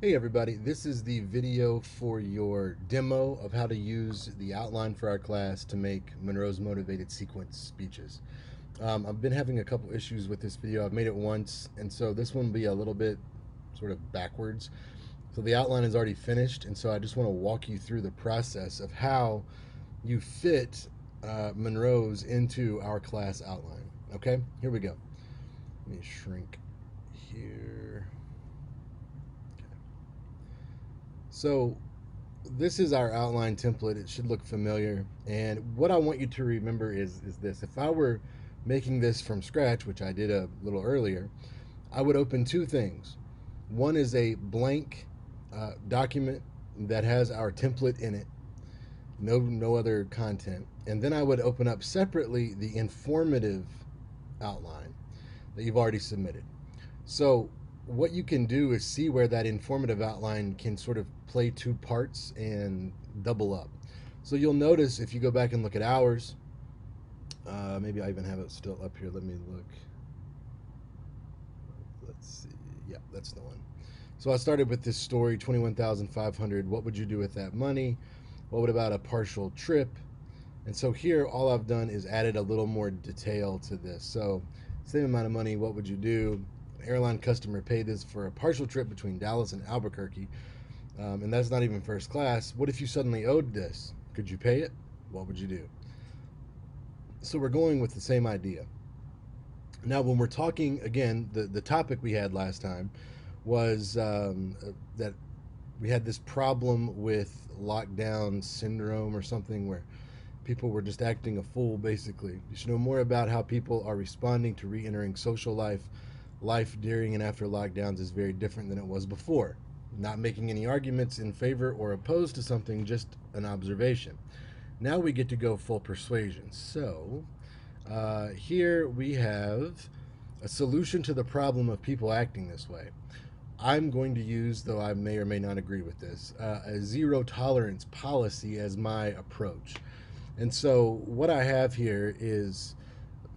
Hey everybody, this is the video for your demo of how to use the outline for our class to make Monroe's motivated sequence speeches. I've been having a couple issues with this video. I've made it once, and so this one will be a little bit sort of backwards. So the outline is already finished, and so I just want to walk you through the process of how you fit Monroe's into our class outline. Okay, here we go. Let me shrink here. So this is our outline template. It should look familiar. And what I want you to remember is this. If I were making this from scratch, which I did a little earlier, I would open two things. One is a blank document that has our template in it, no other content. And then I would open up separately the informative outline that you've already submitted. So what you can do is see where that informative outline can sort of play two parts and double up. So you'll notice if you go back and look at ours, maybe I even have it still up here. Let me look. Let's see. Yeah, that's the one. So I started with this story, 21,500. What would you do with that money? What about a partial trip? And so here, all I've done is added a little more detail to this. So same amount of money, what would you do? An airline customer paid this for a partial trip between Dallas and Albuquerque, and that's not even first class. What if you suddenly owed this? Could you pay it? What would you do? So we're going with the same idea. Now, when we're talking again, the topic we had last time was that we had this problem with lockdown syndrome or something where people were just acting a fool, basically. You should know more about how people are responding to re entering social life. Life during and after lockdowns is very different than it was before. Not making any arguments in favor or opposed to something, just an observation. Now we get to go full persuasion. So here we have a solution to the problem of people acting this way. I'm going to use, though I may or may not agree with this, a zero tolerance policy as my approach. And so, what I have here is,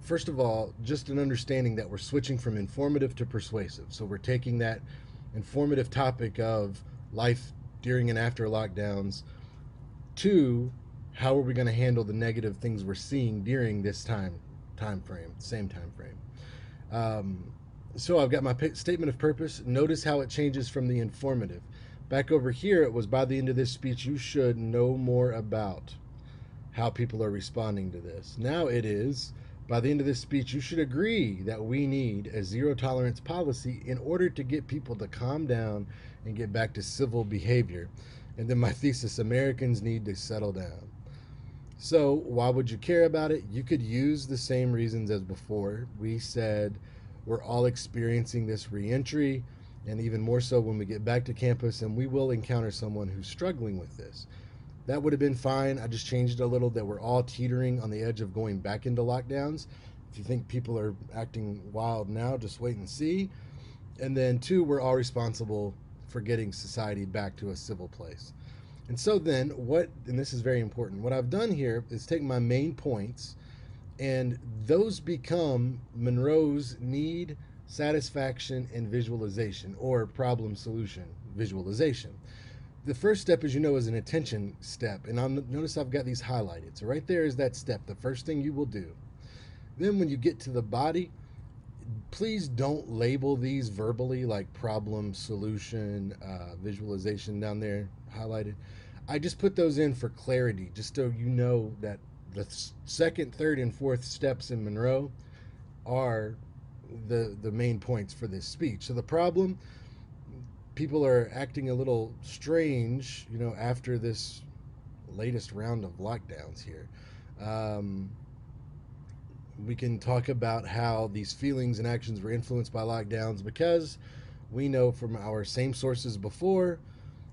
first of all, just an understanding that we're switching from informative to persuasive. So, we're taking that informative topic of life during and after lockdowns to how are we going to handle the negative things we're seeing during this time frame, same time frame. So I've got my statement of purpose. Notice how it changes from the informative. Back over here, it was by the end of this speech, you should know more about how people are responding to this. Now it is, by the end of this speech, you should agree that we need a zero tolerance policy in order to get people to calm down and get back to civil behavior. And then my thesis, Americans need to settle down. So, why would you care about it? You could use the same reasons as before. We said we're all experiencing this reentry, and even more so when we get back to campus, and we will encounter someone who's struggling with this. That would have been fine. I just changed it a little that we're all teetering on the edge of going back into lockdowns. If you think people are acting wild now, just wait and see. And then, two, we're all responsible for getting society back to a civil place. And so then and this is very important, what I've done here is take my main points and those become Monroe's need, satisfaction, and visualization, or problem solution visualization. The first step, as you know, is an attention step. And notice I've got these highlighted. So right there is that step, the first thing you will do. Then when you get to the body, please don't label these verbally like problem, solution, visualization down there highlighted. I just put those in for clarity, just so you know that the second, third, and fourth steps in Monroe are the main points for this speech. So the problem, people are acting a little strange, after this latest round of lockdowns here. Um, we can talk about how these feelings and actions were influenced by lockdowns because we know from our same sources before,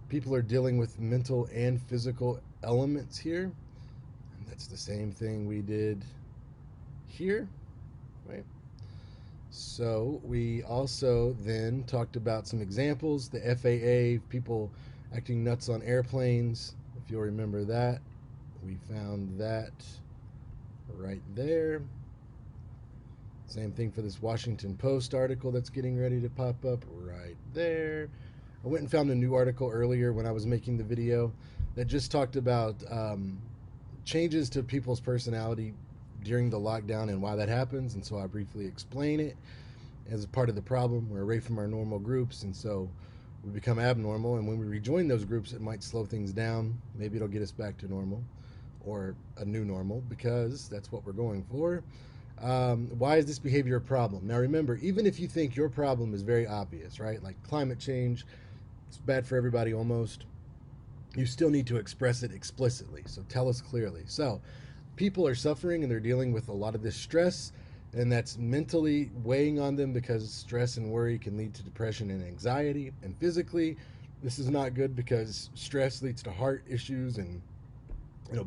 people are dealing with mental and physical elements here. And that's the same thing we did here, right? So we also then talked about some examples, the FAA, people acting nuts on airplanes. If you'll remember that, we found that right there. Same thing for this Washington Post article that's getting ready to pop up right there. I went and found a new article earlier when I was making the video that just talked about changes to people's personality during the lockdown and why that happens. And so I briefly explain it as a part of the problem. We're away from our normal groups, and so we become abnormal. And when we rejoin those groups, it might slow things down. Maybe it'll get us back to normal or a new normal, because that's what we're going for. Why is this behavior a problem? Now, remember, even if you think your problem is very obvious, right? Like climate change, it's bad for everybody almost. You still need to express it explicitly. So tell us clearly. So people are suffering and they're dealing with a lot of this stress, and that's mentally weighing on them, because stress and worry can lead to depression and anxiety. And physically, this is not good, because stress leads to heart issues and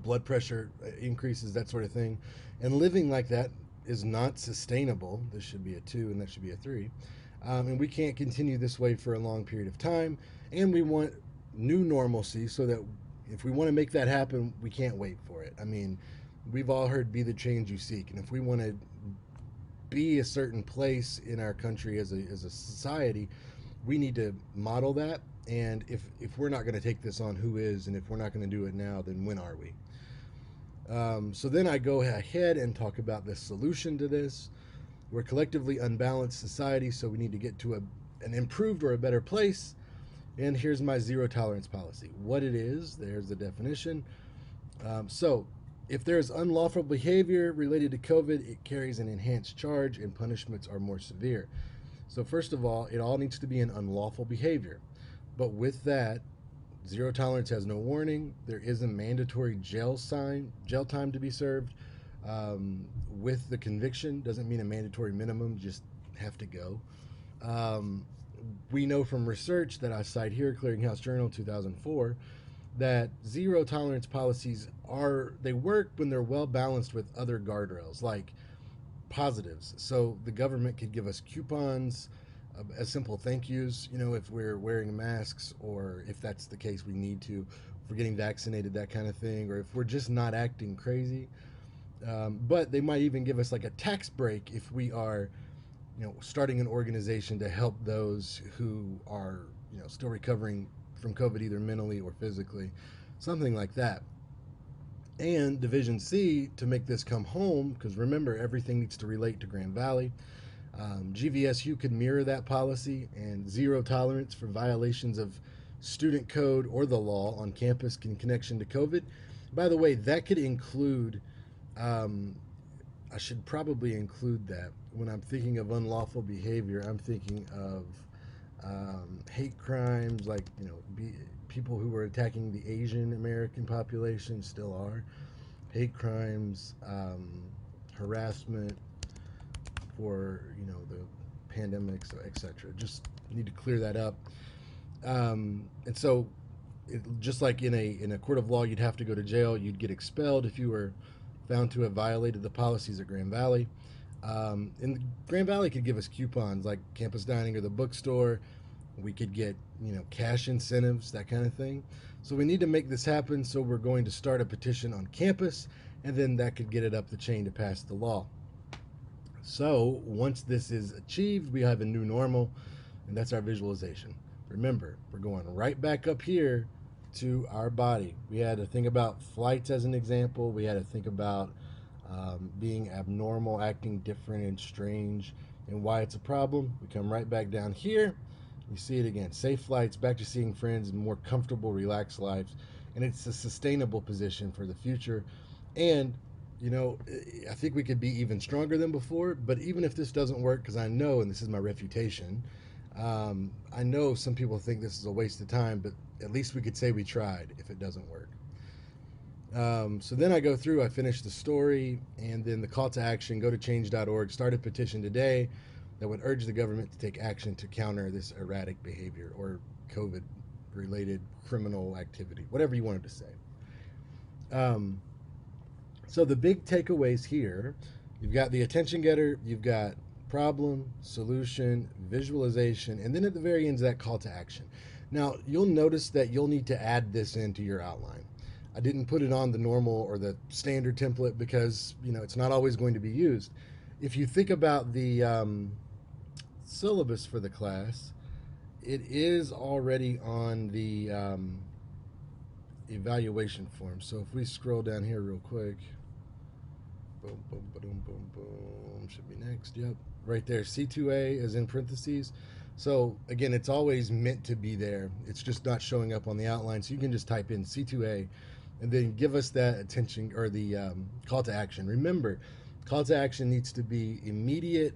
blood pressure increases, that sort of thing. And living like that is not sustainable. This should be a 2 and that should be a 3. And we can't continue this way for a long period of time. And we want new normalcy, so that if we want to make that happen, we can't wait for it. I mean, we've all heard be the change you seek. And if we want to be a certain place in our country as a society, we need to model that. And if we're not going to take this on, who is? And if we're not going to do it now, then when are we? So then I go ahead and talk about the solution to this. We're collectively unbalanced society, so we need to get to an improved or a better place. And here's my zero tolerance policy. What it is, there's the definition. So if there's unlawful behavior related to COVID, it carries an enhanced charge and punishments are more severe. So first of all, it all needs to be an unlawful behavior. But with that, zero tolerance has no warning. There is a mandatory jail time to be served. With the conviction, doesn't mean a mandatory minimum, just have to go. We know from research that I cite here, Clearinghouse Journal 2004, that zero tolerance policies they work when they're well balanced with other guardrails, like positives. So the government could give us coupons as simple thank yous, if we're wearing masks, or if that's the case, we need to, if we're getting vaccinated, that kind of thing, or if we're just not acting crazy. But they might even give us like a tax break if we are, starting an organization to help those who are, still recovering from COVID, either mentally or physically, something like that. And Division C, to make this come home, because remember, everything needs to relate to Grand Valley. GVSU could mirror that policy, and zero tolerance for violations of student code or the law on campus in connection to COVID. By the way, that could include, I should probably include that when I'm thinking of unlawful behavior. I'm thinking of hate crimes, like people who were attacking the Asian American population, still are. Hate crimes, harassment for the pandemics, etc. Just need to clear that up. And so, just like in a court of law, you'd have to go to jail. You'd get expelled if you were found to have violated the policies at Grand Valley. And Grand Valley could give us coupons like campus dining or the bookstore. We could get cash incentives, that kind of thing. So we need to make this happen. So we're going to start a petition on campus, and then that could get it up the chain to pass the law. So once this is achieved, we have a new normal, and that's our visualization. Remember, we're going right back up here to our body. We had to think about flights as an example. We had to think about being abnormal, acting different and strange, and why it's a problem. We come right back down here. We see it again. Safe flights, back to seeing friends, more comfortable, relaxed lives. And it's a sustainable position for the future. And, I think we could be even stronger than before. But even if this doesn't work, because I know, and this is my refutation, I know some people think this is a waste of time, but at least we could say we tried if it doesn't work. So then I go through, I finish the story, and then the call to action, go to change.org, start a petition today that would urge the government to take action to counter this erratic behavior or COVID-related criminal activity, whatever you wanted to say. So the big takeaways here, you've got the attention getter, you've got problem, solution, visualization, and then at the very end is that call to action. Now, you'll notice that you'll need to add this into your outline. I didn't put it on the normal or the standard template because, it's not always going to be used. If you think about the syllabus for the class, it is already on the evaluation form. So if we scroll down here real quick, boom, boom, boom, boom, boom, should be next. Yep, right there. C2A is in parentheses. So again, it's always meant to be there. It's just not showing up on the outline. So you can just type in C2A and then give us that attention or the call to action. Remember, call to action needs to be immediate,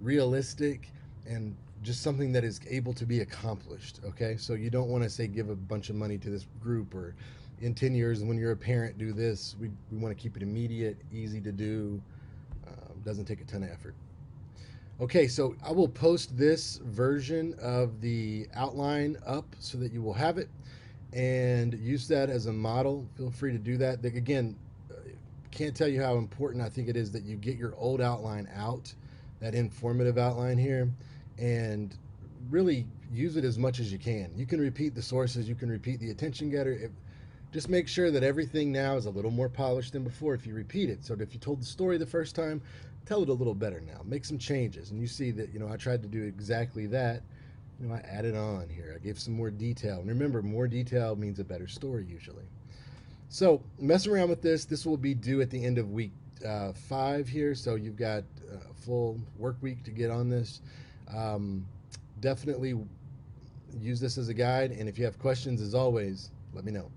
realistic, and just something that is able to be accomplished. Okay, so you don't want to say give a bunch of money to this group, or in 10 years when you're a parent do this. We want to keep it immediate, easy to do, doesn't take a ton of effort. Okay, so I will post this version of the outline up so that you will have it and use that as a model. Feel free to do that. Again, can't tell you how important I think it is that you get your old outline out, that informative outline here, and really use it as much as you can. You can repeat the sources, you can repeat the attention getter. Just make sure that everything now is a little more polished than before if you repeat it. So if you told the story the first time, tell it a little better now. Make some changes. And you see that, I tried to do exactly that. I added on here. I gave some more detail. And remember, more detail means a better story usually. So mess around with this. This will be due at the end of week 5 here. So you've got a full work week to get on this. Definitely use this as a guide. And if you have questions, as always, let me know.